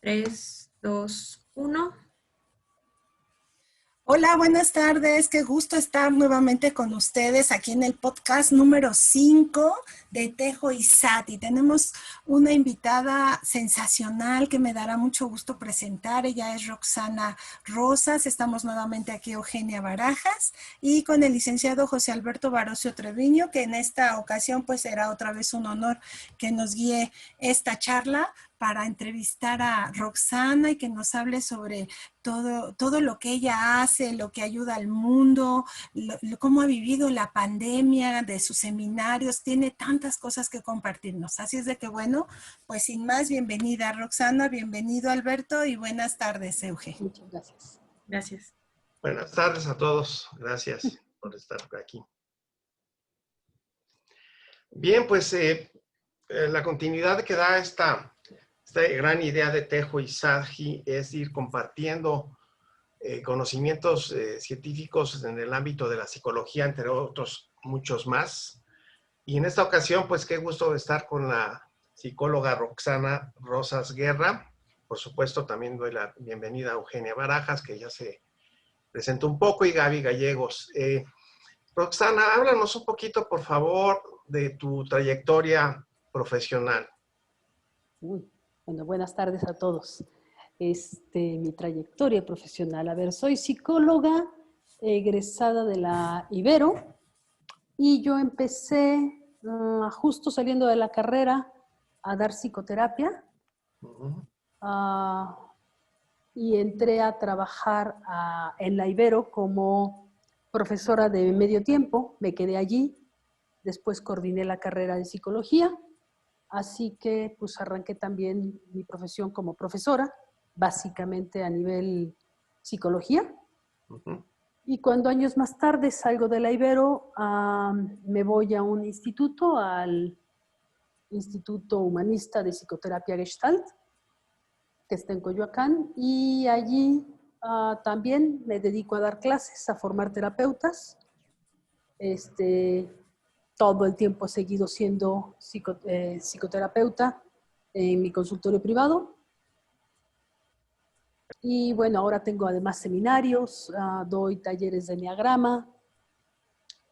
3, 2, 1. Hola, buenas tardes. Qué gusto estar nuevamente con ustedes aquí en el podcast número 5 de Tejo y Sati. Tenemos una invitada sensacional que me dará mucho gusto presentar. Ella es Roxana Rosas. Estamos nuevamente aquí Eugenia Barajas y con el licenciado José Alberto Barocio Treviño, que en esta ocasión pues será otra vez un honor que nos guíe esta charla para entrevistar a Roxana y que nos hable sobre todo lo que ella hace, lo que ayuda al mundo, cómo ha vivido la pandemia, de sus seminarios, tiene tantas cosas que compartirnos. Así es de que bueno, pues sin más, bienvenida Roxana, bienvenido Alberto y buenas tardes, Euge. Muchas gracias. Gracias. Buenas tardes a todos. Gracias por estar aquí. Bien, pues la continuidad que da esta gran idea de Tejo y Sati es ir compartiendo conocimientos científicos en el ámbito de la psicología, entre otros muchos más. Y en esta ocasión, pues qué gusto estar con la psicóloga Roxana Rosas Guerra. Por supuesto, también doy la bienvenida a Eugenia Barajas, que ya se presentó un poco, y Gaby Gallegos. Roxana, háblanos un poquito, por favor, de tu trayectoria profesional. Bueno, buenas tardes a todos. Mi trayectoria profesional. A ver, soy psicóloga egresada de la Ibero y yo empecé justo saliendo de la carrera a dar psicoterapia y entré a trabajar en la Ibero como profesora de medio tiempo. Me quedé allí, después coordiné la carrera de psicología. Así que pues arranqué también mi profesión como profesora, básicamente a nivel psicología. Y cuando años más tarde salgo de la Ibero, me voy a un instituto, al Instituto Humanista de Psicoterapia Gestalt, que está en Coyoacán, y allí también me dedico a dar clases, a formar terapeutas. Todo el tiempo he seguido siendo psicoterapeuta en mi consultorio privado. Y bueno, ahora tengo además seminarios, doy talleres de enneagrama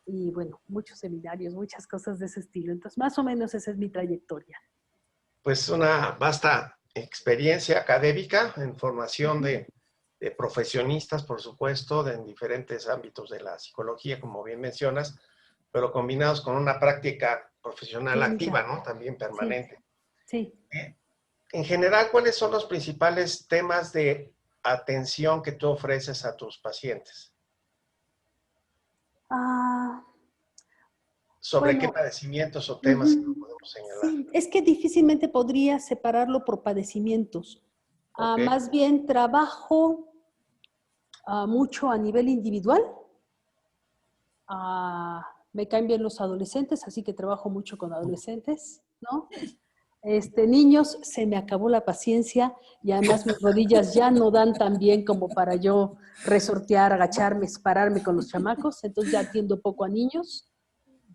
y bueno, muchos seminarios, muchas cosas de ese estilo. Entonces, más o menos esa es mi trayectoria. Pues una vasta experiencia académica en formación de profesionistas, por supuesto, en diferentes ámbitos de la psicología, como bien mencionas, pero combinados con una práctica profesional activa, ¿no? También permanente. Sí. En general, ¿cuáles son los principales temas de atención que tú ofreces a tus pacientes? ¿Sobre qué padecimientos o temas podemos señalar? Sí, es que difícilmente podría separarlo por padecimientos. Okay. Más bien trabajo mucho a nivel individual. Me caen bien los adolescentes, así que trabajo mucho con adolescentes, ¿no? Niños, se me acabó la paciencia y además mis rodillas ya no dan tan bien como para yo resortear, agacharme, pararme con los chamacos, entonces ya atiendo poco a niños.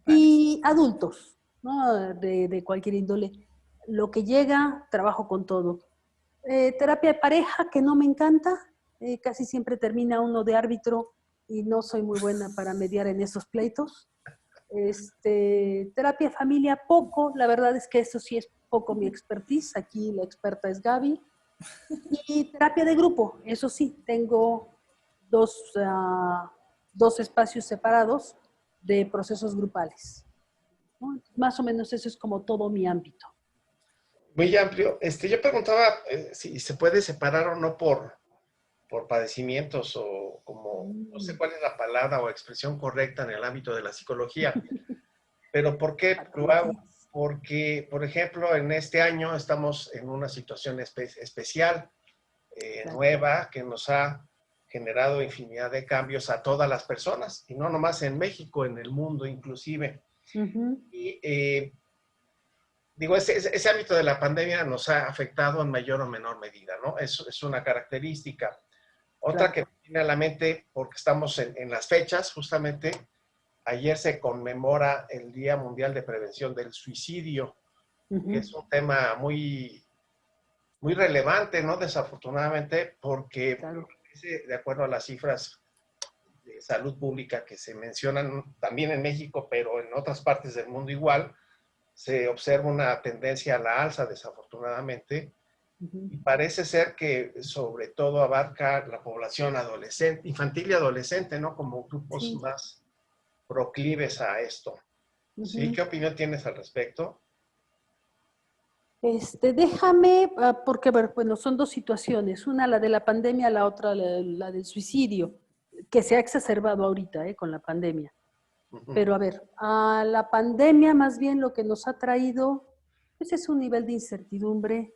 Y adultos, ¿no? De cualquier índole. Lo que llega, trabajo con todo. Terapia de pareja, que no me encanta. Casi siempre termina uno de árbitro y no soy muy buena para mediar en esos pleitos. Terapia de familia, poco. La verdad es que eso sí es poco mi expertise. Aquí la experta es Gaby. Y terapia de grupo, eso sí, tengo dos espacios separados de procesos grupales, ¿no? Más o menos eso es como todo mi ámbito. Muy amplio. Yo preguntaba si se puede separar o no por padecimientos o como, no sé cuál es la palabra o expresión correcta en el ámbito de la psicología. Pero ¿por qué lo hago? Porque, por ejemplo, en este año estamos en una situación especial, nueva, que nos ha generado infinidad de cambios a todas las personas, y no nomás en México, en el mundo inclusive. Y digo, ese ámbito de la pandemia nos ha afectado en mayor o menor medida, ¿no? Es una característica. Otra que me viene a la mente, porque estamos en las fechas, justamente, ayer se conmemora el Día Mundial de Prevención del Suicidio, que es un tema muy muy relevante, ¿no? Desafortunadamente, porque Claro. de acuerdo a las cifras de salud pública que se mencionan también en México, pero en otras partes del mundo igual, se observa una tendencia a la alza, desafortunadamente, y parece ser que sobre todo abarca la población adolescente, infantil y adolescente, ¿no? Como grupos Sí. más proclives a esto. ¿Sí? ¿Qué opinión tienes al respecto? Déjame, porque bueno, son dos situaciones, una la de la pandemia, la otra la del suicidio, que se ha exacerbado ahorita con la pandemia. Pero a ver, a la pandemia más bien lo que nos ha traído, pues es un nivel de incertidumbre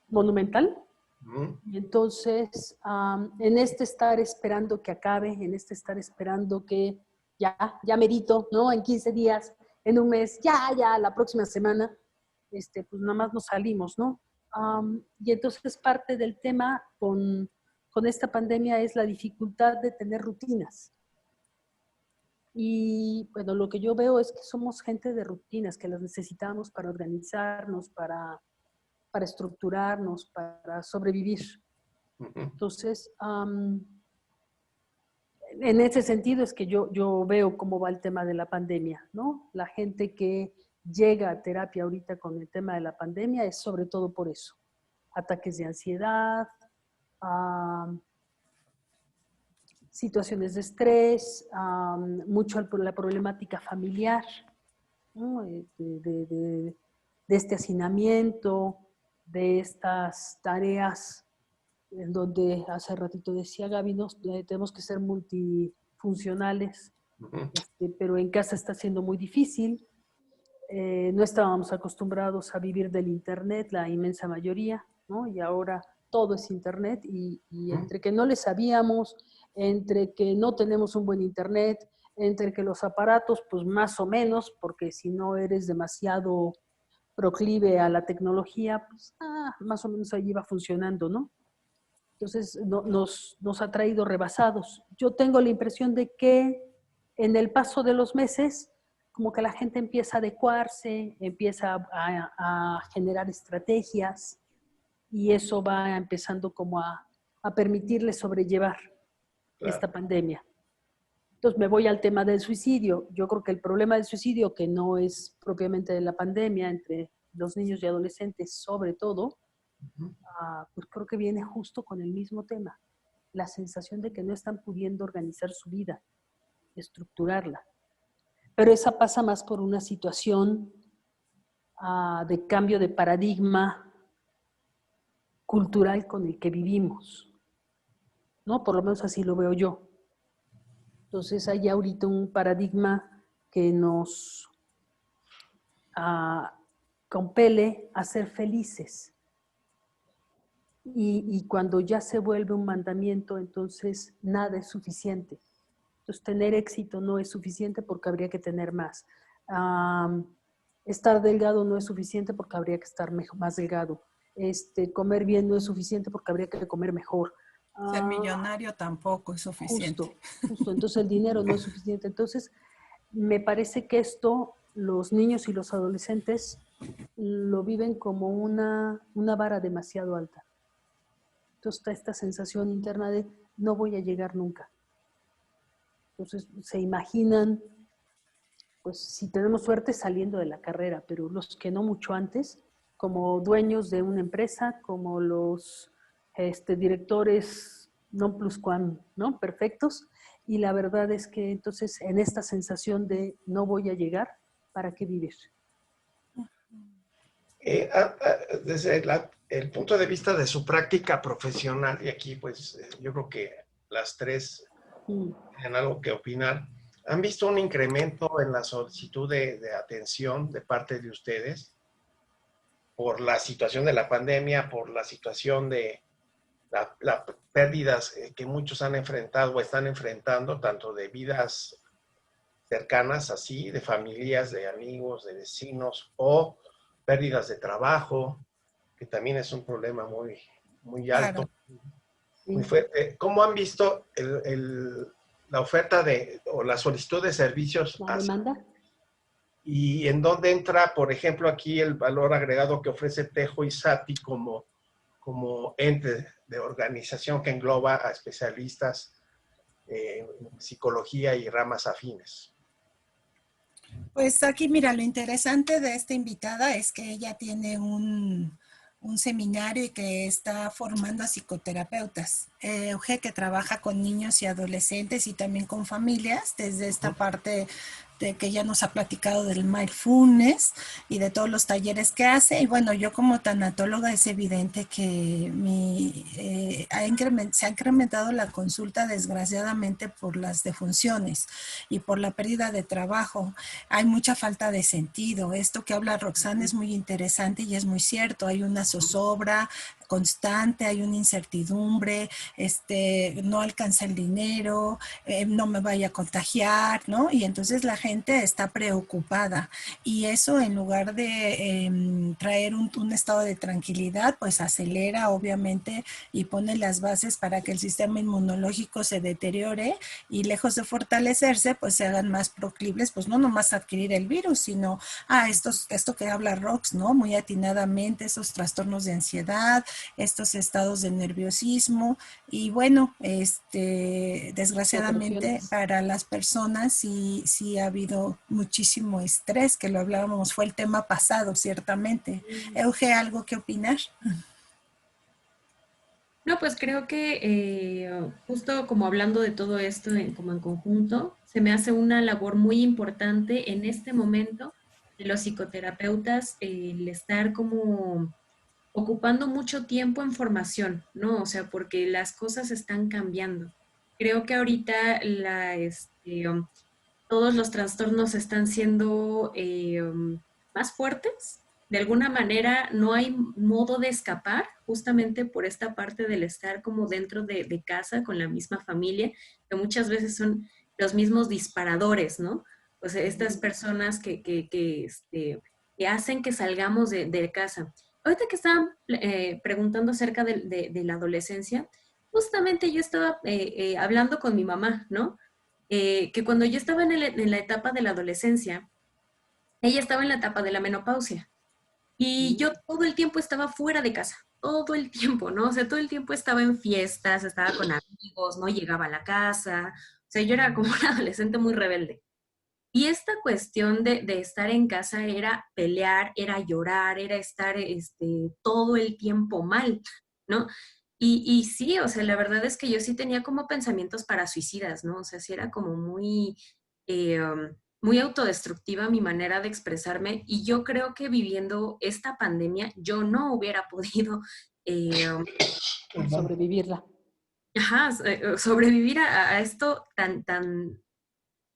monumental. Y entonces, en estar esperando que acabe, en estar esperando que ya merito, ¿no? En 15 días, en un mes, ya, la próxima semana, pues nada más nos salimos, ¿no? Y entonces parte del tema con esta pandemia es la dificultad de tener rutinas. Y bueno, lo que yo veo es que somos gente de rutinas, que las necesitamos para organizarnos, para estructurarnos, para sobrevivir. Entonces, en ese sentido es que yo veo cómo va el tema de la pandemia, ¿no? La gente que llega a terapia ahorita con el tema de la pandemia es sobre todo por eso. Ataques de ansiedad, situaciones de estrés, mucho la problemática familiar, ¿no? de este hacinamiento, de estas tareas en donde hace ratito decía Gaby, tenemos que ser multifuncionales, pero en casa está siendo muy difícil. No estábamos acostumbrados a vivir del internet, la inmensa mayoría, ¿no? Y ahora todo es internet y entre que no le sabíamos, entre que no tenemos un buen internet, entre que los aparatos, pues más o menos, porque si no eres demasiado proclive a la tecnología, pues más o menos ahí va funcionando, ¿no? Entonces nos ha traído rebasados. Yo tengo la impresión de que en el paso de los meses, como que la gente empieza a adecuarse, empieza a generar estrategias y eso va empezando como a permitirle sobrellevar esta pandemia. Entonces me voy al tema del suicidio. Yo creo que el problema del suicidio, que no es propiamente de la pandemia, entre los niños y adolescentes sobre todo, pues creo que viene justo con el mismo tema, la sensación de que no están pudiendo organizar su vida, estructurarla. Pero esa pasa más por una situación de cambio de paradigma cultural con el que vivimos, ¿no? Por lo menos así lo veo yo. Entonces hay ahorita un paradigma que nos compele a ser felices. Y cuando ya se vuelve un mandamiento, entonces nada es suficiente. Entonces tener éxito no es suficiente porque habría que tener más. Estar delgado no es suficiente porque habría que estar más delgado. Comer bien no es suficiente porque habría que comer mejor. Ser millonario tampoco es suficiente. Justo. Entonces el dinero no es suficiente. Entonces me parece que esto los niños y los adolescentes lo viven como una vara demasiado alta. Entonces está esta sensación interna de no voy a llegar nunca. Entonces se imaginan, pues si tenemos suerte saliendo de la carrera, pero los que no mucho antes, como dueños de una empresa, como los directores non plus quam, ¿no? Perfectos. Y la verdad es que entonces en esta sensación de no voy a llegar, ¿para qué vivir? Desde el punto de vista de su práctica profesional, y aquí pues yo creo que las tres tienen algo que opinar, ¿han visto un incremento en la solicitud de atención de parte de ustedes por la situación de la pandemia, por la situación de las pérdidas que muchos han enfrentado o están enfrentando, tanto de vidas cercanas así, de familias, de amigos, de vecinos, o pérdidas de trabajo, que también es un problema muy alto, muy fuerte? ¿Cómo han visto la oferta o la solicitud de servicios? ¿La demanda? y en dónde entra, por ejemplo, aquí el valor agregado que ofrece Tejo y Sati como ente de organización que engloba a especialistas en psicología y ramas afines. Pues aquí, mira, lo interesante de esta invitada es que ella tiene un seminario y que está formando a psicoterapeutas. Euge, que trabaja con niños y adolescentes y también con familias, desde esta parte de que ella nos ha platicado del mindfulness y de todos los talleres que hace. Y bueno, yo como tanatóloga es evidente que se ha incrementado la consulta desgraciadamente por las defunciones y por la pérdida de trabajo. Hay mucha falta de sentido. Esto que habla Roxana es muy interesante y es muy cierto. Hay una zozobra constante, hay una incertidumbre, no alcanza el dinero, no me vaya a contagiar, ¿no? Y entonces la gente está preocupada y eso, en lugar de traer un estado de tranquilidad, pues acelera obviamente y pone las bases para que el sistema inmunológico se deteriore y, lejos de fortalecerse, pues se hagan más proclives, pues no nomás a adquirir el virus, sino esto que habla Rox, ¿no? Muy atinadamente, esos trastornos de ansiedad, estos estados de nerviosismo. Y bueno, desgraciadamente para las personas sí ha habido muchísimo estrés, que lo hablábamos, fue el tema pasado, ciertamente. Euge, ¿algo que opinar? No, pues creo que justo como hablando de todo esto como en conjunto, se me hace una labor muy importante en este momento de los psicoterapeutas, el estar como ocupando mucho tiempo en formación, ¿no? O sea, porque las cosas están cambiando. Creo que ahorita todos los trastornos están siendo más fuertes. De alguna manera no hay modo de escapar, justamente por esta parte del estar como dentro de casa con la misma familia, que muchas veces son los mismos disparadores, ¿no? O sea, estas personas que hacen que salgamos de casa. Ahorita que estaban preguntando acerca de la adolescencia, justamente yo estaba hablando con mi mamá, ¿no? Que cuando yo estaba en la etapa de la adolescencia, ella estaba en la etapa de la menopausia y yo todo el tiempo estaba fuera de casa, todo el tiempo, ¿no? O sea, todo el tiempo estaba en fiestas, estaba con amigos, no llegaba a la casa, o sea, yo era como una adolescente muy rebelde. Y esta cuestión de estar en casa era pelear, era llorar, era estar todo el tiempo mal, ¿no? Y sí, o sea, la verdad es que yo sí tenía como pensamientos para suicidas, ¿no? O sea, sí era como muy autodestructiva mi manera de expresarme y yo creo que viviendo esta pandemia yo no hubiera podido sobrevivirla. Sobrevivir a esto tan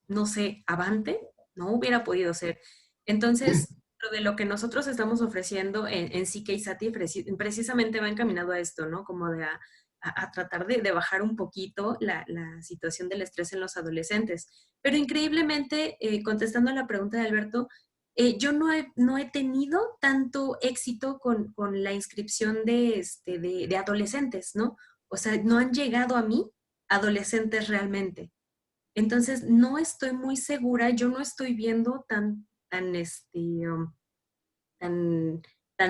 no sé, avante, no hubiera podido ser. Entonces, lo de lo que nosotros estamos ofreciendo en Psique y Sati precisamente va encaminado a esto, ¿no? Como a tratar de bajar un poquito la situación del estrés en los adolescentes. Pero increíblemente, contestando a la pregunta de Alberto, yo no he tenido tanto éxito con la inscripción de adolescentes, ¿no? O sea, no han llegado a mí adolescentes realmente. Entonces, no estoy muy segura, yo no estoy viendo tan, tan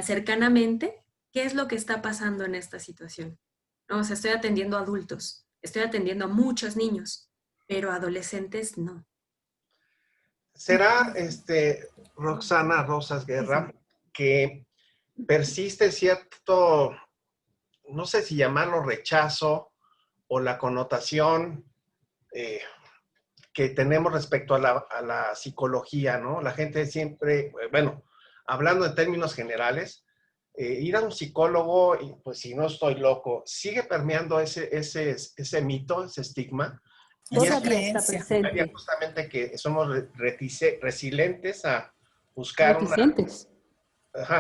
cercanamente qué es lo que está pasando en esta situación. ¿No? O sea, estoy atendiendo a adultos, estoy atendiendo a muchos niños, pero adolescentes no. ¿Será, Roxana Rosas Guerra, que persiste cierto, no sé si llamarlo rechazo o la connotación que tenemos respecto a la psicología, ¿no? La gente siempre, bueno, hablando en términos generales, ir a un psicólogo, y pues si no estoy loco, sigue permeando ese mito, ese estigma. Y Esa eso Todavía está creencia. significaría presente. justamente que somos resilientes a buscar Reticentes.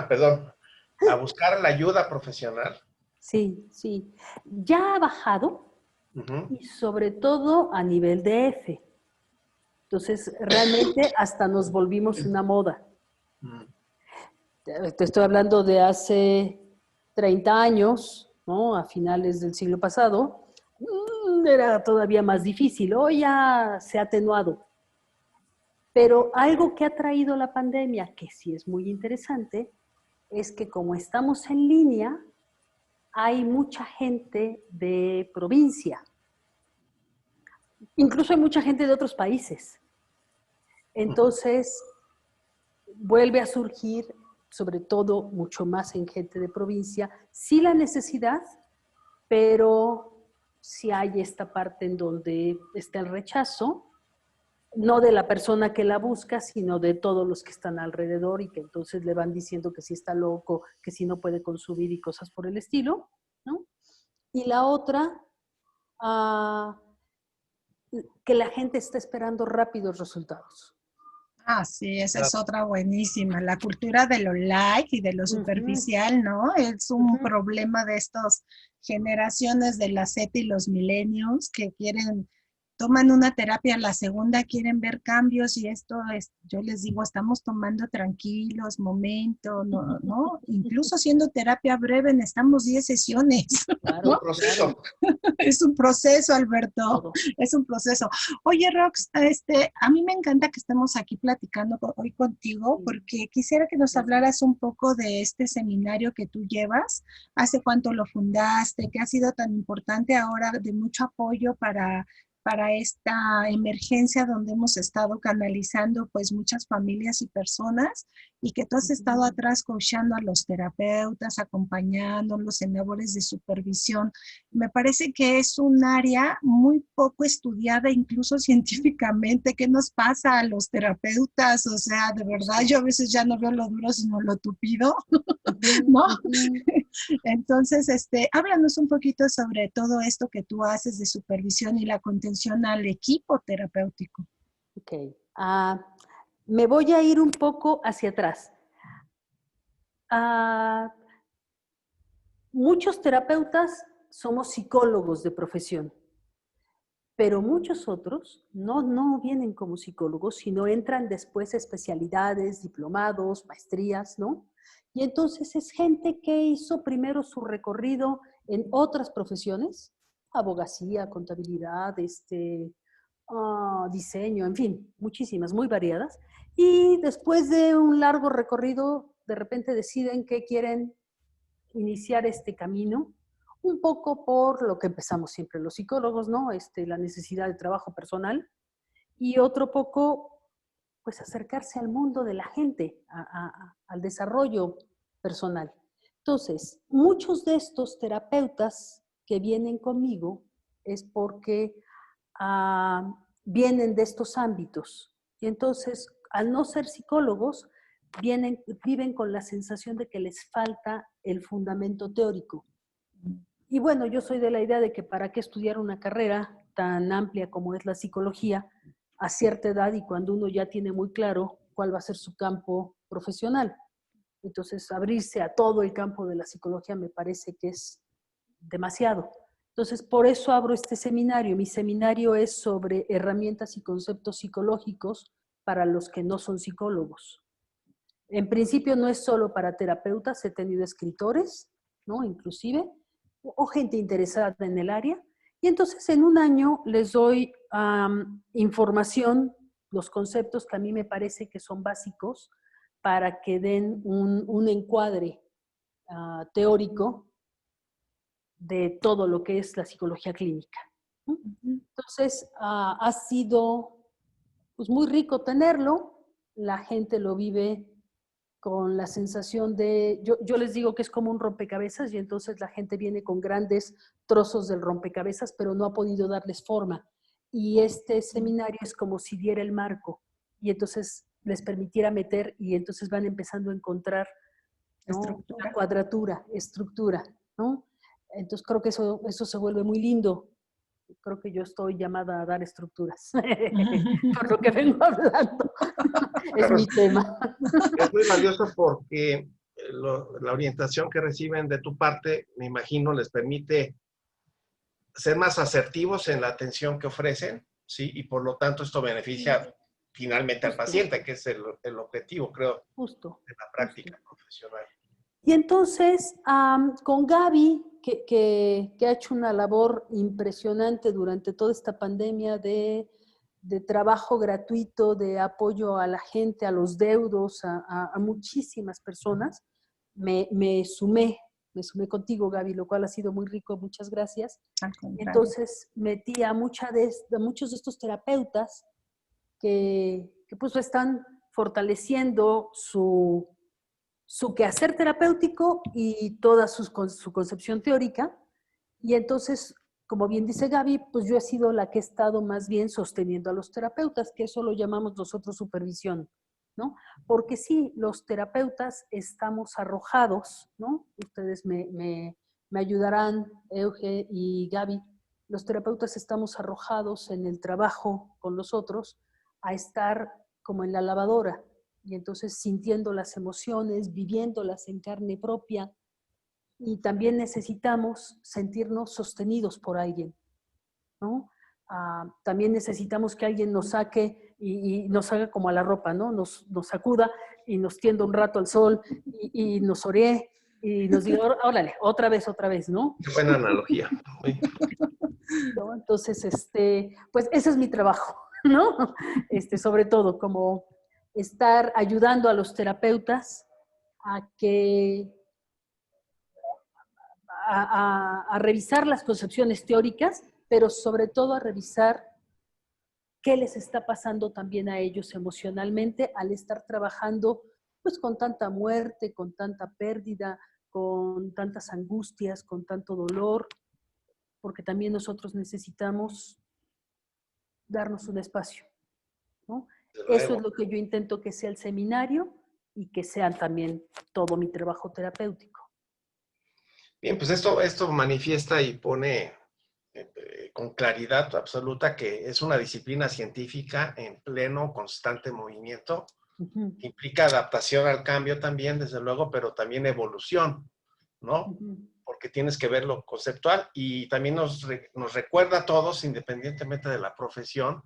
perdón, a buscar la ayuda profesional. Sí, sí. Ya ha bajado Uh-huh. y sobre todo a nivel de F. Entonces, realmente hasta nos volvimos una moda. Uh-huh. Te estoy hablando de hace 30 años, ¿no? A finales del siglo pasado, era todavía más difícil. Hoy ya se ha atenuado. Pero algo que ha traído la pandemia, que sí es muy interesante, es que como estamos en línea, hay mucha gente de provincia. Incluso hay mucha gente de otros países. Entonces, vuelve a surgir, sobre todo mucho más en gente de provincia, sí la necesidad, pero sí hay esta parte en donde está el rechazo, no de la persona que la busca, sino de todos los que están alrededor y que entonces le van diciendo que si está loco, que si no puede consumir y cosas por el estilo, ¿no? Y la otra, que la gente está esperando rápidos resultados. Ah, sí, esa es otra buenísima. La cultura de lo light y de lo superficial, ¿no? Es un problema de estas generaciones de la Z y los millennials que toman una terapia, la segunda quieren ver cambios y esto es, yo les digo, estamos tomando tranquilos, momento, ¿no? Incluso haciendo terapia breve necesitamos 10 sesiones. Claro, Un proceso. Es un proceso, Alberto, es un proceso. Oye, Rox, a mí me encanta que estemos aquí platicando hoy contigo porque quisiera que nos hablaras un poco de este seminario que tú llevas, hace cuánto lo fundaste, que ha sido tan importante ahora de mucho apoyo para esta emergencia donde hemos estado canalizando pues muchas familias y personas y que tú has estado atrás coachando a los terapeutas, acompañándolos en labores de supervisión. Me parece que es un área muy poco estudiada, incluso científicamente. ¿Qué nos pasa a los terapeutas? O sea, de verdad, yo a veces ya no veo lo duro, sino lo tupido, ¿no? Entonces, háblanos un poquito sobre todo esto que tú haces de supervisión y la contención al equipo terapéutico. Ok. Me voy a ir un poco hacia atrás. Muchos terapeutas somos psicólogos de profesión, pero muchos otros no vienen como psicólogos, sino entran después a especialidades, diplomados, maestrías, ¿no? Y entonces es gente que hizo primero su recorrido en otras profesiones, abogacía, contabilidad, diseño, en fin, muchísimas, muy variadas. Y después de un largo recorrido, de repente deciden que quieren iniciar este camino, un poco por lo que empezamos siempre los psicólogos, ¿no? La necesidad de trabajo personal, y otro poco, pues acercarse al mundo de la gente, al desarrollo personal. Entonces, muchos de estos terapeutas que vienen conmigo es porque vienen de estos ámbitos. Y entonces, al no ser psicólogos, viven con la sensación de que les falta el fundamento teórico. Y bueno, yo soy de la idea de que para qué estudiar una carrera tan amplia como es la psicología a cierta edad y cuando uno ya tiene muy claro cuál va a ser su campo profesional. Entonces, abrirse a todo el campo de la psicología me parece que es demasiado. Entonces, por eso abro este seminario. Mi seminario es sobre herramientas y conceptos psicológicos para los que no son psicólogos. En principio no es solo para terapeutas, he tenido escritores, ¿no? Inclusive, o gente interesada en el área. Y entonces en un año les doy información, los conceptos que a mí me parece que son básicos para que den un encuadre teórico de todo lo que es la psicología clínica. Entonces, ha sido pues, muy rico tenerlo, la gente lo vive con la sensación de, yo les digo que es como un rompecabezas y entonces la gente viene con grandes trozos del rompecabezas, pero no ha podido darles forma. Y este seminario es como si diera el marco y entonces les permitiera meter y entonces van empezando a encontrar, ¿no? Una cuadratura, estructura, ¿no? Entonces creo que eso se vuelve muy lindo. Creo que yo estoy llamada a dar estructuras, por lo que vengo hablando. Es mi tema. Es muy valioso porque la orientación que reciben de tu parte, me imagino, les permite ser más asertivos en la atención que ofrecen, ¿sí? Y por lo tanto esto beneficia finalmente al paciente, que es el objetivo, creo, de la práctica profesional. Y entonces, con Gaby, que ha hecho una labor impresionante durante toda esta pandemia de de trabajo gratuito, de apoyo a la gente, a los deudos, a muchísimas personas, me sumé contigo, Gaby, lo cual ha sido muy rico, muchas gracias. Entonces metí a muchos de estos terapeutas que pues están fortaleciendo su quehacer terapéutico y toda su concepción teórica. Y entonces, como bien dice Gaby, pues yo he sido la que he estado más bien sosteniendo a los terapeutas, que eso lo llamamos nosotros supervisión, ¿no? Porque sí, los terapeutas estamos arrojados, ¿no? Ustedes me ayudarán, Euge y Gaby, los terapeutas estamos arrojados en el trabajo con los otros a estar como en la lavadora, y entonces sintiendo las emociones, viviéndolas en carne propia, y también necesitamos sentirnos sostenidos por alguien, ¿no? También necesitamos que alguien nos saque y nos haga como a la ropa, ¿no? Nos sacuda y nos tienda un rato al sol y nos oree y nos diga, órale, otra vez, ¿no? Qué buena analogía. ¿No? Entonces, pues ese es mi trabajo, ¿no? Sobre todo, como estar ayudando a los terapeutas a revisar las concepciones teóricas, pero sobre todo a revisar qué les está pasando también a ellos emocionalmente al estar trabajando pues con tanta muerte, con tanta pérdida, con tantas angustias, con tanto dolor, porque también nosotros necesitamos darnos un espacio, ¿no? Eso es lo que yo intento que sea el seminario y que sea también todo mi trabajo terapéutico. Bien, pues esto manifiesta y pone con claridad absoluta que es una disciplina científica en pleno, constante movimiento, que implica adaptación al cambio también, desde luego, pero también evolución, ¿no? Porque tienes que ver lo conceptual y también nos recuerda a todos, independientemente de la profesión,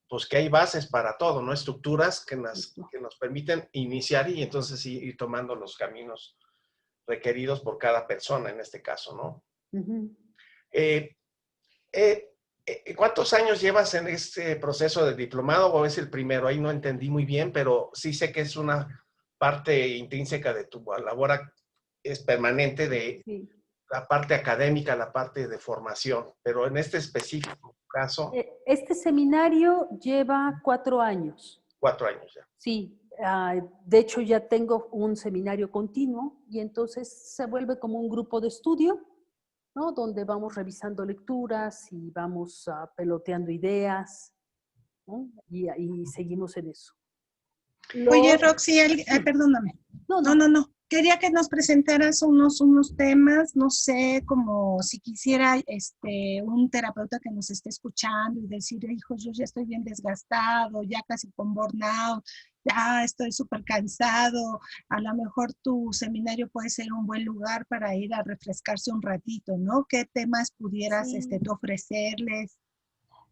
pues que hay bases para todo, ¿no? Estructuras que nos permiten iniciar y entonces ir tomando los caminos requeridos por cada persona en este caso, ¿no? ¿Cuántos años llevas en este proceso de diplomado o es el primero? Ahí no entendí muy bien, pero sí sé que es una parte intrínseca de tu labor, es permanente de la parte académica, la parte de formación, pero en este específico caso... Este seminario lleva 4 años. 4 años ya. Sí, de hecho ya tengo un seminario continuo y entonces se vuelve como un grupo de estudio, ¿no? Donde vamos revisando lecturas y vamos peloteando ideas, ¿no? Y seguimos en eso. Oye, Roxy, perdóname. No. Quería que nos presentaras unos temas, no sé, como si quisiera un terapeuta que nos esté escuchando y decir, hijo, yo ya estoy bien desgastado, ya casi con burnout, ya estoy súper cansado. A lo mejor tu seminario puede ser un buen lugar para ir a refrescarse un ratito, ¿no? ¿Qué temas pudieras tú ofrecerles?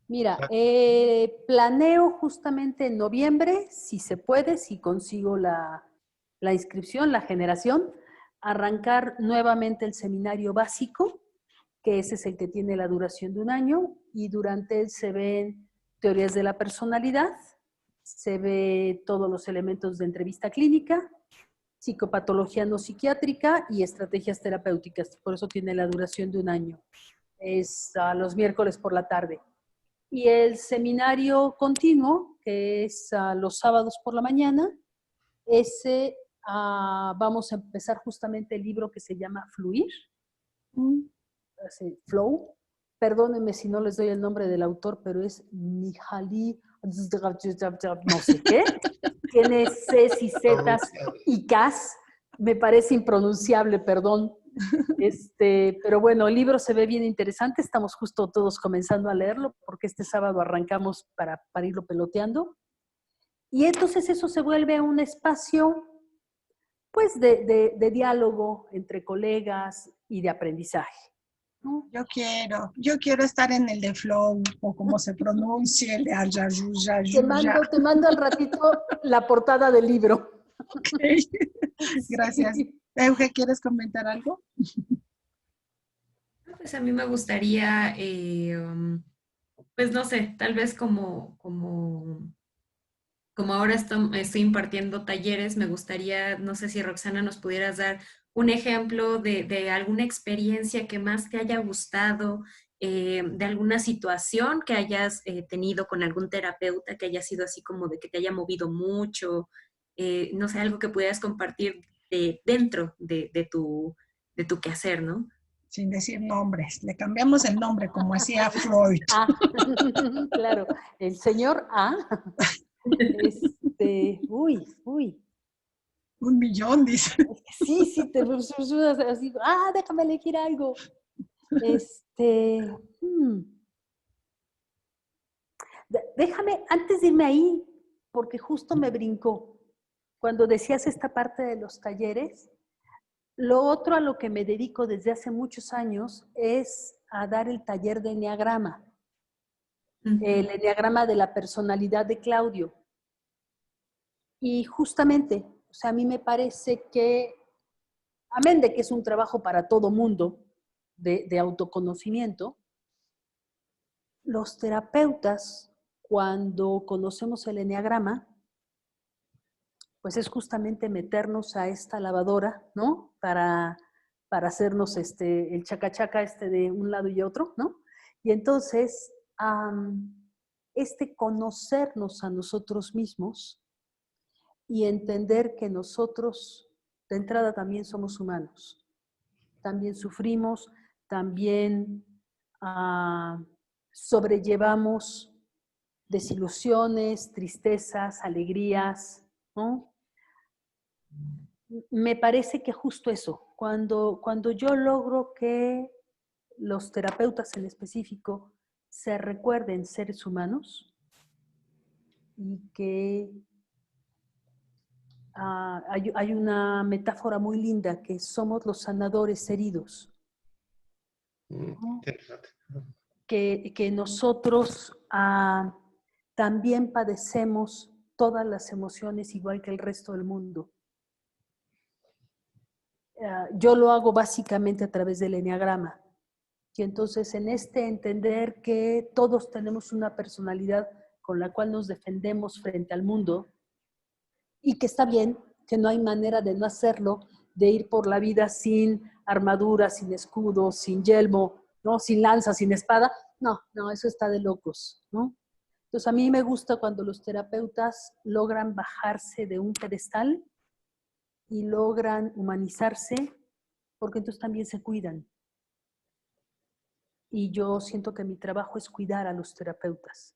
Mira, planeo justamente en noviembre, si se puede, si consigo la inscripción, la generación, arrancar nuevamente el seminario básico, que ese es el que tiene la duración de 1 año, y durante él se ven teorías de la personalidad, se ve todos los elementos de entrevista clínica, psicopatología no psiquiátrica y estrategias terapéuticas, por eso tiene la duración de 1 año. Es los miércoles por la tarde. Y el seminario continuo, que es los sábados por la mañana, ese vamos a empezar justamente el libro que se llama Fluir, Flow. Perdónenme si no les doy el nombre del autor, pero es Mihaly, no sé qué. Tiene Cs y Zs y Ks. Me parece impronunciable, perdón. Pero bueno, el libro se ve bien interesante. Estamos justo todos comenzando a leerlo porque este sábado arrancamos para irlo peloteando. Y entonces eso se vuelve un espacio pues de diálogo entre colegas y de aprendizaje, ¿no? Yo quiero estar en el de Flow, o como se pronuncie, el de te mando al ratito la portada del libro. Okay. Gracias. Euge, ¿quieres comentar algo? Pues a mí me gustaría Pues no sé, tal vez como ahora estoy impartiendo talleres, me gustaría, no sé si Roxana nos pudieras dar un ejemplo de alguna experiencia que más te haya gustado, de alguna situación que hayas tenido con algún terapeuta que haya sido así como de que te haya movido mucho, no sé, algo que pudieras compartir dentro de tu quehacer, ¿no? Sin decir nombres. Le cambiamos el nombre, como hacía Freud. Ah, claro, el señor A, uy, 1 millón, dice. sí, te susurras así, déjame elegir algo. Hmm, déjame, antes de irme ahí, porque justo me brincó, cuando decías esta parte de los talleres, lo otro a lo que me dedico desde hace muchos años es a dar el taller de eneagrama, el eneagrama de la personalidad de Claudio. Y justamente, o sea, a mí me parece que, amén de que es un trabajo para todo mundo de autoconocimiento, los terapeutas, cuando conocemos el eneagrama, pues es justamente meternos a esta lavadora, ¿no? Para hacernos el chacachaca de un lado y otro, ¿no? Y entonces, conocernos a nosotros mismos y entender que nosotros, de entrada, también somos humanos. También sufrimos, también sobrellevamos desilusiones, tristezas, alegrías, ¿no? Me parece que justo eso, cuando yo logro que los terapeutas en específico se recuerden seres humanos y que hay una metáfora muy linda que somos los sanadores heridos. ¿No? Interesante. Que nosotros también padecemos todas las emociones igual que el resto del mundo. Yo lo hago básicamente a través del eneagrama. Y entonces en entender que todos tenemos una personalidad con la cual nos defendemos frente al mundo y que está bien, que no hay manera de no hacerlo, de ir por la vida sin armadura, sin escudo, sin yelmo, ¿no? Sin lanza, sin espada. No, eso está de locos, ¿no? Entonces a mí me gusta cuando los terapeutas logran bajarse de un pedestal y logran humanizarse, porque entonces también se cuidan. Y yo siento que mi trabajo es cuidar a los terapeutas.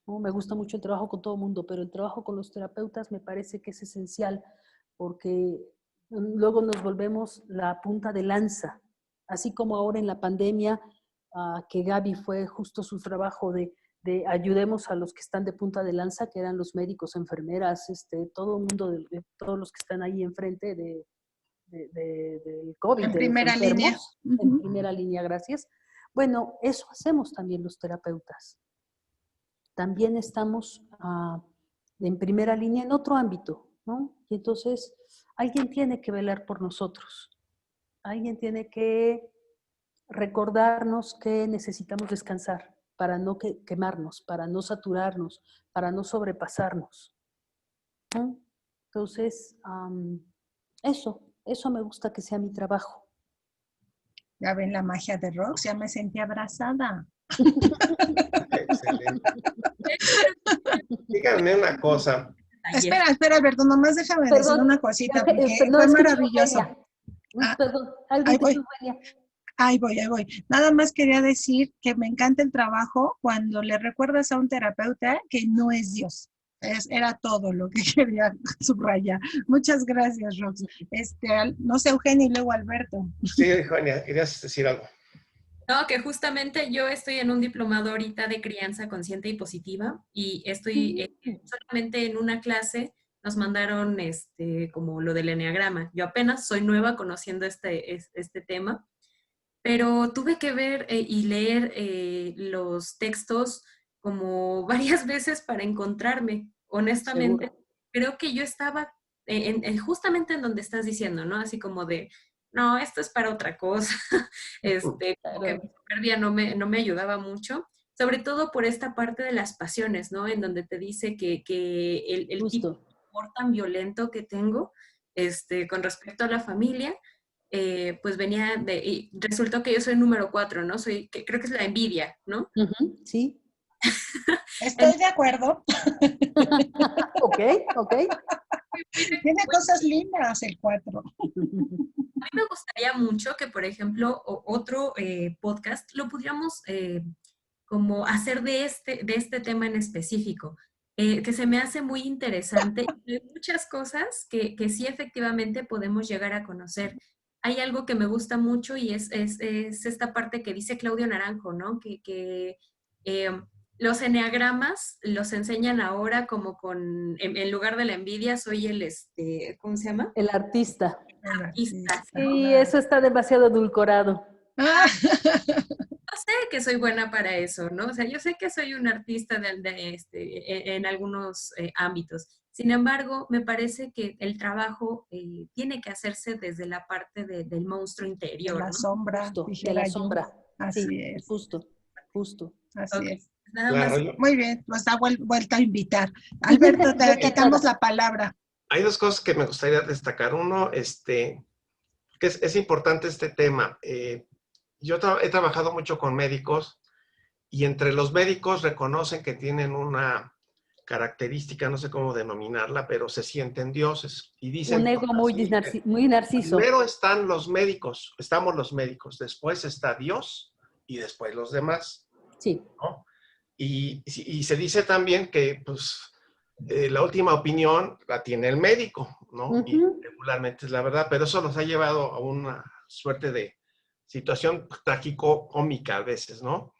¿No? Me gusta mucho el trabajo con todo el mundo, pero el trabajo con los terapeutas me parece que es esencial porque luego nos volvemos la punta de lanza. Así como ahora en la pandemia, que Gaby fue justo su trabajo de ayudemos a los que están de punta de lanza, que eran los médicos, enfermeras, todo el mundo, de todos los que están ahí enfrente del COVID, En de los primera línea. enfermos, en primera línea, gracias. Bueno, eso hacemos también los terapeutas. También estamos en primera línea en otro ámbito, ¿no? Y entonces alguien tiene que velar por nosotros. Alguien tiene que recordarnos que necesitamos descansar para no quemarnos, para no saturarnos, para no sobrepasarnos, ¿no? Entonces, eso me gusta que sea mi trabajo. Ya ven la magia de Rox, ya me sentí abrazada. Excelente. Díganme una cosa. Espera, Alberto, nomás déjame decir una cosita, porque no fue maravilloso. Perdón, algo Ahí que voy. tú, María. Ahí voy. Nada más quería decir que me encanta el trabajo cuando le recuerdas a un terapeuta que no es Dios. Era todo lo que quería subrayar. Muchas gracias, Rox. No sé, Eugenio y luego Alberto. Sí, Eugenia, querías decir algo. No, que justamente yo estoy en un diplomado ahorita de crianza consciente y positiva y estoy solamente en una clase nos mandaron como lo del eneagrama. Yo apenas soy nueva conociendo este tema, pero tuve que ver y leer los textos como varias veces para encontrarme. Honestamente, Seguro. creo que yo estaba justamente en donde estás diciendo, ¿no? Así como de, no, esto es para otra cosa. Como que Claro. mi soberbia no me ayudaba mucho. sobre todo por esta parte de las pasiones, ¿no? En donde te dice que el tipo de amor tan violento que tengo con respecto a la familia, pues venía y resultó que yo soy número 4, ¿no? Creo que es la envidia, ¿no? Sí. Estoy de acuerdo. Ok, ok. Tiene cosas lindas el 4. A mí me gustaría mucho que, por ejemplo, otro podcast lo pudiéramos como hacer de este tema en específico, que se me hace muy interesante. Hay muchas cosas que sí efectivamente podemos llegar a conocer. Hay algo que me gusta mucho y es esta parte que dice Claudio Naranjo, ¿no? Eh, los eneagramas los enseñan ahora como en lugar de la envidia, soy ¿cómo se llama? El artista. Artista. Sí, eso está demasiado edulcorado. Yo sé que soy buena para eso, ¿no? O sea, yo sé que soy un artista en algunos ámbitos. Sin embargo, me parece que el trabajo tiene que hacerse desde la parte del monstruo interior, La ¿no? sombra, Justo, de dijera la yo. sombra. Así Sí, es. justo, justo. Así Ok, es. nada Claro, más. Muy bien, nos da vuelta a invitar. Alberto, te quitamos Encantada. la palabra. hay dos cosas que me gustaría destacar. Uno, que es importante este tema. Yo he trabajado mucho con médicos y entre los médicos reconocen que tienen una característica, no sé cómo denominarla, pero se sienten dioses y Un dicen ego cosas muy, así. muy narciso. Primero están los médicos, estamos los médicos, después está Dios y después los demás, Sí. ¿no? Y se dice también que, pues, la última opinión la tiene el médico, ¿no? Y Ujú. regularmente es la verdad, pero eso nos ha llevado a una suerte de situación trágico-cómica a veces, ¿no?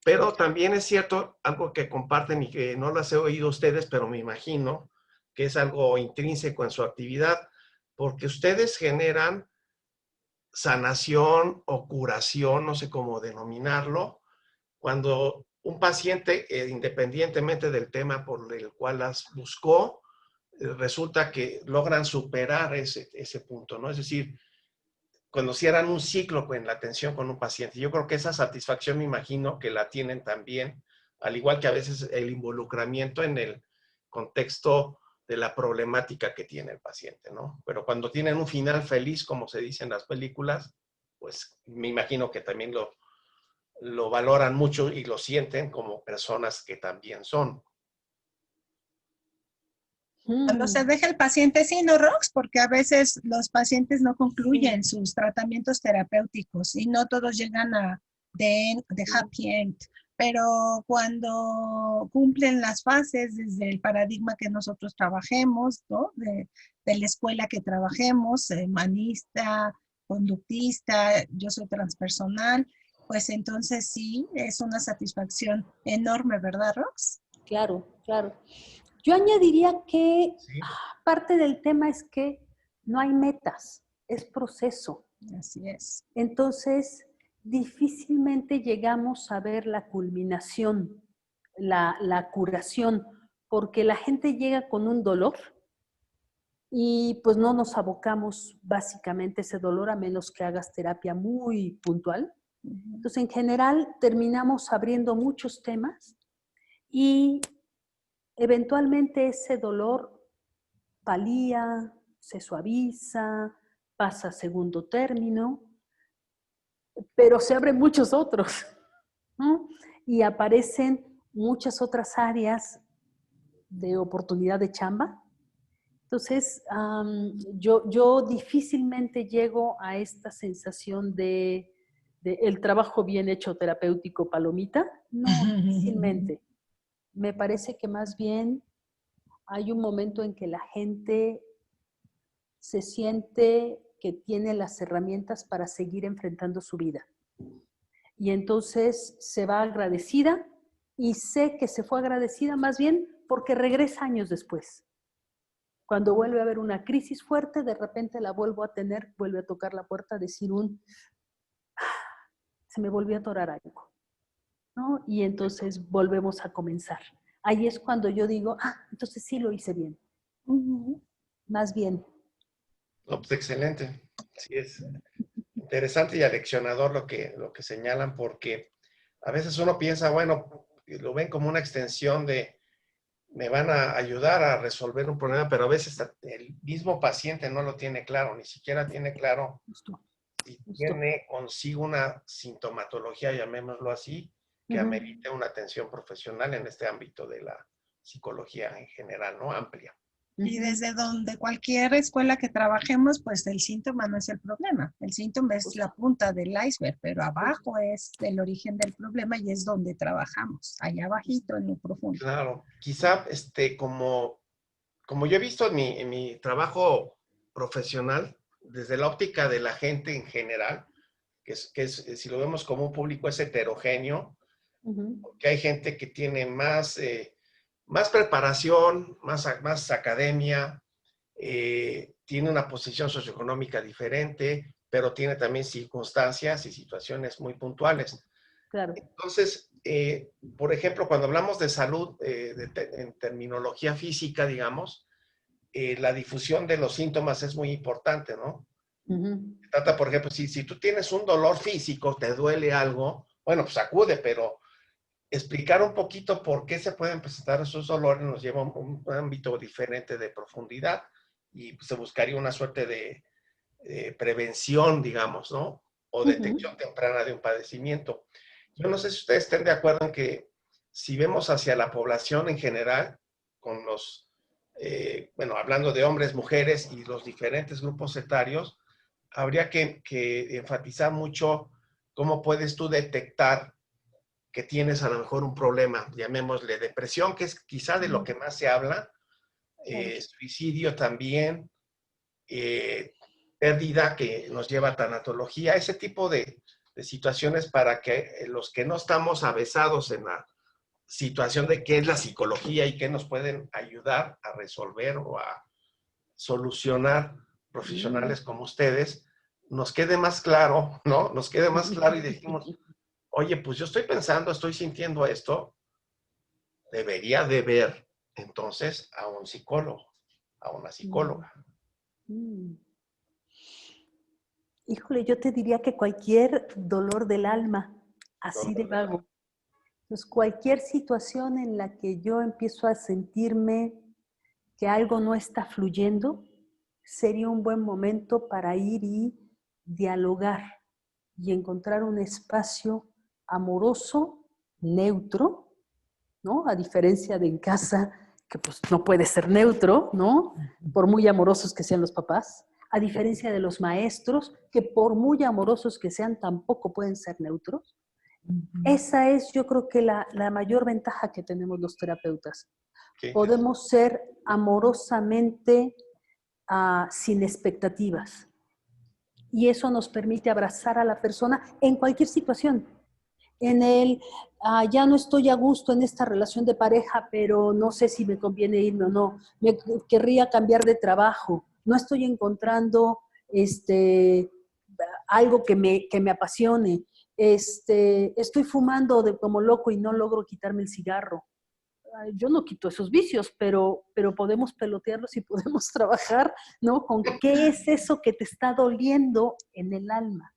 Pero también es cierto, algo que comparten y que no las he oído ustedes, pero me imagino que es algo intrínseco en su actividad, porque ustedes generan sanación o curación, no sé cómo denominarlo, cuando un paciente, independientemente del tema por el cual las buscó, resulta que logran superar ese punto, ¿no? Es decir, cuando cierran un ciclo en la atención con un paciente. Yo creo que esa satisfacción me imagino que la tienen también, al igual que a veces el involucramiento en el contexto de la problemática que tiene el paciente, ¿no? Pero cuando tienen un final feliz, como se dice en las películas, pues me imagino que también lo valoran mucho y lo sienten como personas que también son. Cuando se deja el paciente, sí, ¿no, Rox? Porque a veces los pacientes no concluyen sus tratamientos terapéuticos y no todos llegan de happy end. Pero cuando cumplen las fases desde el paradigma que nosotros trabajemos, ¿no? De la escuela que trabajemos, humanista, conductista, yo soy transpersonal, pues entonces sí, es una satisfacción enorme, ¿verdad, Rox? Claro, claro. Yo añadiría que ¿Sí? parte del tema es que no hay metas, es proceso. Así es. Entonces, difícilmente llegamos a ver la culminación, la curación, porque la gente llega con un dolor y pues no nos abocamos básicamente a ese dolor a menos que hagas terapia muy puntual. Entonces, en general, terminamos abriendo muchos temas y eventualmente ese dolor palía, se suaviza, pasa a segundo término, pero se abren muchos otros, ¿no? Y aparecen muchas otras áreas de oportunidad de chamba. Entonces, yo difícilmente llego a esta sensación de el trabajo bien hecho terapéutico palomita. No, difícilmente. Me parece que más bien hay un momento en que la gente se siente que tiene las herramientas para seguir enfrentando su vida. Y entonces se va agradecida y sé que se fue agradecida más bien porque regresa años después. Cuando vuelve a haber una crisis fuerte, de repente la vuelvo a tener, vuelve a tocar la puerta, a decir se me volvió a atorar algo, ¿no? Y entonces volvemos a comenzar. Ahí es cuando yo digo, entonces sí lo hice bien. Más bien. No, pues excelente. Sí, es interesante y aleccionador lo que señalan, porque a veces uno piensa, bueno, lo ven como una extensión de, me van a ayudar a resolver un problema, pero a veces el mismo paciente no lo tiene claro, ni siquiera tiene claro Justo, si justo. tiene consigo una sintomatología, llamémoslo así, que amerite una atención profesional en este ámbito de la psicología en general, ¿no? Amplia. Y desde donde cualquier escuela que trabajemos, pues el síntoma no es el problema. El síntoma es la punta del iceberg, pero abajo es el origen del problema y es donde trabajamos, allá abajito en lo profundo. Claro, quizá como yo he visto en mi trabajo profesional, desde la óptica de la gente en general, si lo vemos como un público es heterogéneo, porque hay gente que tiene más preparación, más academia, tiene una posición socioeconómica diferente, pero tiene también circunstancias y situaciones muy puntuales. Claro. Entonces, por ejemplo, cuando hablamos de salud en terminología física, digamos, la difusión de los síntomas es muy importante, ¿no? Trata, por ejemplo, si tú tienes un dolor físico, te duele algo, bueno, pues acude, pero explicar un poquito por qué se pueden presentar esos dolores nos lleva a un ámbito diferente de profundidad y se buscaría una suerte de prevención, digamos, ¿no? O detección temprana de un padecimiento. Yo no sé si ustedes estén de acuerdo en que si vemos hacia la población en general, con bueno, hablando de hombres, mujeres y los diferentes grupos etarios, habría que enfatizar mucho cómo puedes tú detectar que tienes a lo mejor un problema, llamémosle depresión, que es quizá de lo que más se habla, suicidio también, pérdida que nos lleva a tanatología, ese tipo de situaciones para que los que no estamos avesados en la situación de qué es la psicología y qué nos pueden ayudar a resolver o a solucionar profesionales como ustedes, nos quede más claro, ¿no? Nos quede más claro y decimos, oye, pues yo estoy pensando, estoy sintiendo esto, debería de ver entonces a un psicólogo, a una psicóloga. Híjole, yo te diría que cualquier dolor del alma, así de vago. Pues cualquier situación en la que yo empiezo a sentirme que algo no está fluyendo, sería un buen momento para ir y dialogar y encontrar un espacio amoroso, neutro, ¿no? A diferencia de en casa, que pues no puede ser neutro, ¿no? Por muy amorosos que sean los papás. A diferencia de los maestros, que por muy amorosos que sean, tampoco pueden ser neutros. Esa es, yo creo que la mayor ventaja que tenemos los terapeutas. Podemos ser amorosamente sin expectativas. Y eso nos permite abrazar a la persona en cualquier situación. En el, ya no estoy a gusto en esta relación de pareja, pero no sé si me conviene irme o no. Me querría cambiar de trabajo. No estoy encontrando algo que me apasione. Estoy fumando como loco y no logro quitarme el cigarro. Yo no quito esos vicios, pero podemos pelotearlos y podemos trabajar, ¿no? Con qué es eso que te está doliendo en el alma.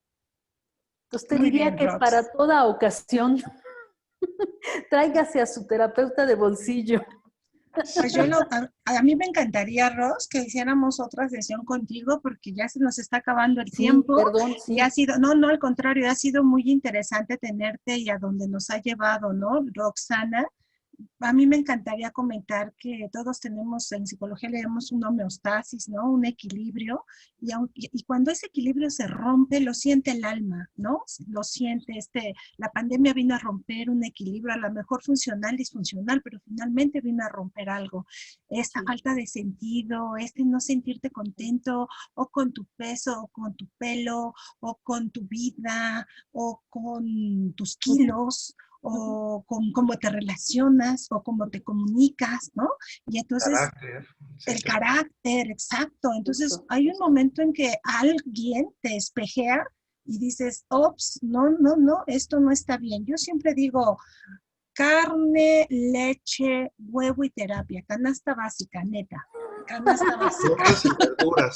Entonces te diría que para toda ocasión, tráigase a su terapeuta de bolsillo. Pues a mí me encantaría, Ros, que hiciéramos otra sesión contigo porque ya se nos está acabando el tiempo. Perdón, sí. Y ha sido, no, al contrario, ha sido muy interesante tenerte y a donde nos ha llevado, ¿no? Roxana. A mí me encantaría comentar que todos tenemos, en psicología leemos una homeostasis, ¿no? Un equilibrio, y cuando ese equilibrio se rompe, lo siente el alma, ¿no? Lo siente, la pandemia vino a romper un equilibrio, a lo mejor funcional, disfuncional, pero finalmente vino a romper algo. Esta falta de sentido, no sentirte contento, o con tu peso, o con tu pelo, o con tu vida, o con tus kilos, o con cómo te relacionas o cómo te comunicas, ¿no? Y entonces, el carácter, exacto. Entonces, hay un momento en que alguien te espejea y dices, ops, no, esto no está bien. Yo siempre digo, carne, leche, huevo y terapia, canasta básica, neta. Canasta básica. Frutas y verduras.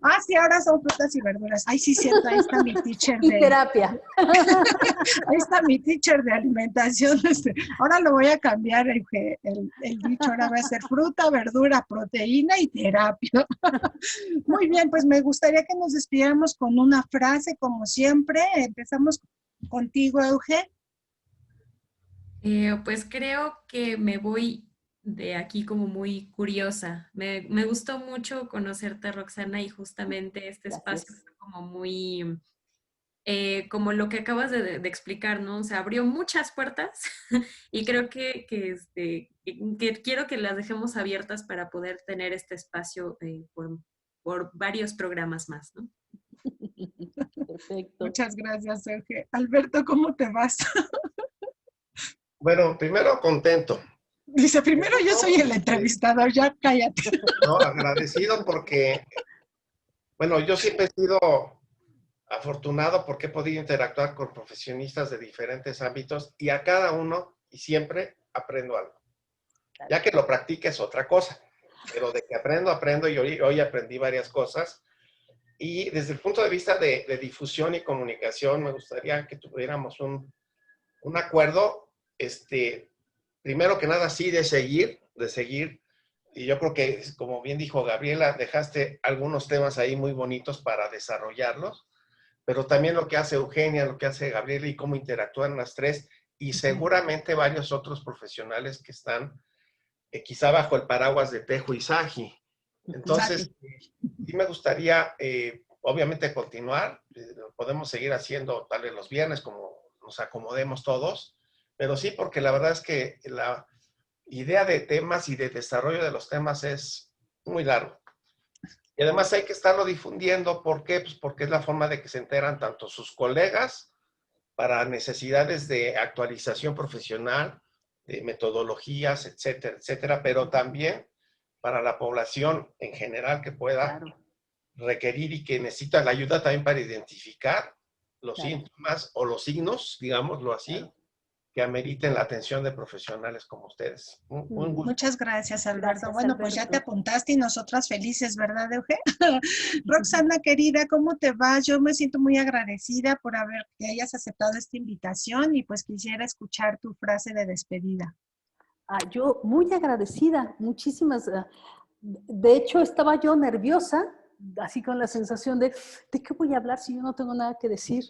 Ah, sí, ahora son frutas y verduras. Ay, sí, cierto, ahí está mi teacher Y de, terapia. ahí está mi teacher de alimentación. Ahora lo voy a cambiar el dicho, ahora va a ser fruta, verdura, proteína y terapia. Muy bien, pues me gustaría que nos despidiéramos con una frase, como siempre. Empezamos contigo, Euge. Pues creo que me voy de aquí como muy curiosa. Me gustó mucho conocerte, Roxana, y justamente este espacio Gracias. fue como muy, como lo que acabas de explicar, ¿no? O sea, abrió muchas puertas y creo que quiero que las dejemos abiertas para poder tener este espacio por varios programas más, ¿no? Perfecto. Muchas gracias, Euge. Alberto, ¿cómo te vas? Bueno, primero contento. Dice, primero yo soy el Este, entrevistador, ya cállate. no, agradecido porque, bueno, yo siempre he sido afortunado porque he podido interactuar con profesionistas de diferentes ámbitos y a cada uno y siempre aprendo algo. Ya que lo practique es otra cosa, pero de que aprendo, aprendo y hoy aprendí varias cosas. Y desde el punto de vista de difusión y comunicación, me gustaría que tuviéramos un acuerdo, primero que nada, sí, de seguir. Y yo creo que, como bien dijo Gabriela, dejaste algunos temas ahí muy bonitos para desarrollarlos, pero también lo que hace Eugenia, lo que hace Gabriela y cómo interactúan las tres, y seguramente varios otros profesionales que están quizá bajo el paraguas de Tejo y Saji. Entonces, Sati. sí me gustaría, obviamente, continuar. Lo podemos seguir haciendo tal vez los viernes, como nos acomodemos todos, pero sí, porque la verdad es que la idea de temas y de desarrollo de los temas es muy largo. Y además hay que estarlo difundiendo. ¿Por qué? Pues porque es la forma de que se enteran tanto sus colegas para necesidades de actualización profesional, de metodologías, etcétera, etcétera, pero también para la población en general que pueda Claro, requerir y que necesita la ayuda también para identificar los claro, síntomas o los signos, digámoslo así, claro. que ameriten la atención de profesionales como ustedes. Un gusto. Muchas gracias, Alberto. Gracias, Bueno, pues ya te Alberto. apuntaste y nosotras felices, ¿verdad, Euge? Roxana, querida, ¿cómo te vas? Yo me siento muy agradecida por que hayas aceptado esta invitación y pues quisiera escuchar tu frase de despedida. Yo muy agradecida, muchísimas. De hecho, estaba yo nerviosa, así con la sensación ¿de qué voy a hablar si yo no tengo nada que decir?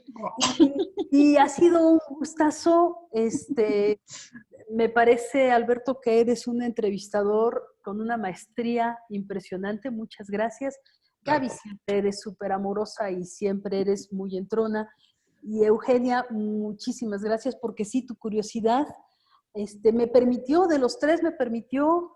Y ha sido un gustazo. Me parece, Alberto, que eres un entrevistador con una maestría impresionante. Muchas gracias. Gaby, siempre eres súper amorosa y siempre eres muy entrona. Y Eugenia, muchísimas gracias porque sí, tu curiosidad me permitió, de los tres me permitió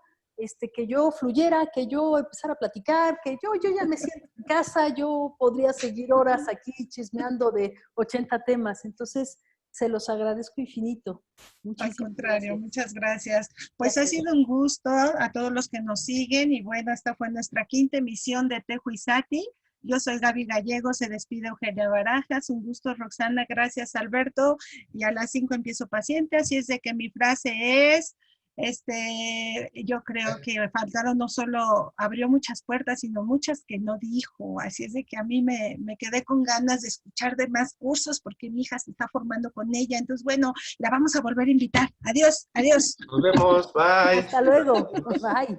que yo fluyera, que yo empezara a platicar, que yo ya me siento en casa, yo podría seguir horas aquí chismeando de 80 temas. Entonces, se los agradezco infinito. Al Muchísimas contrario, gracias. muchas gracias. Pues ha Gracias. sido un gusto a todos los que nos siguen y bueno, esta fue nuestra quinta emisión de Tejo y Sati. Yo soy Gaby Gallego, se despide Eugenia Barajas. Un gusto, Roxana. Gracias, Alberto. Y a las 5 empiezo paciente, así es de que mi frase es, yo creo que faltaron no solo, abrió muchas puertas, sino muchas que no dijo. Así es de que a mí me quedé con ganas de escuchar de más cursos porque mi hija se está formando con ella. Entonces, bueno, la vamos a volver a invitar. Adiós, adiós. Nos vemos. Bye. Hasta luego. Bye.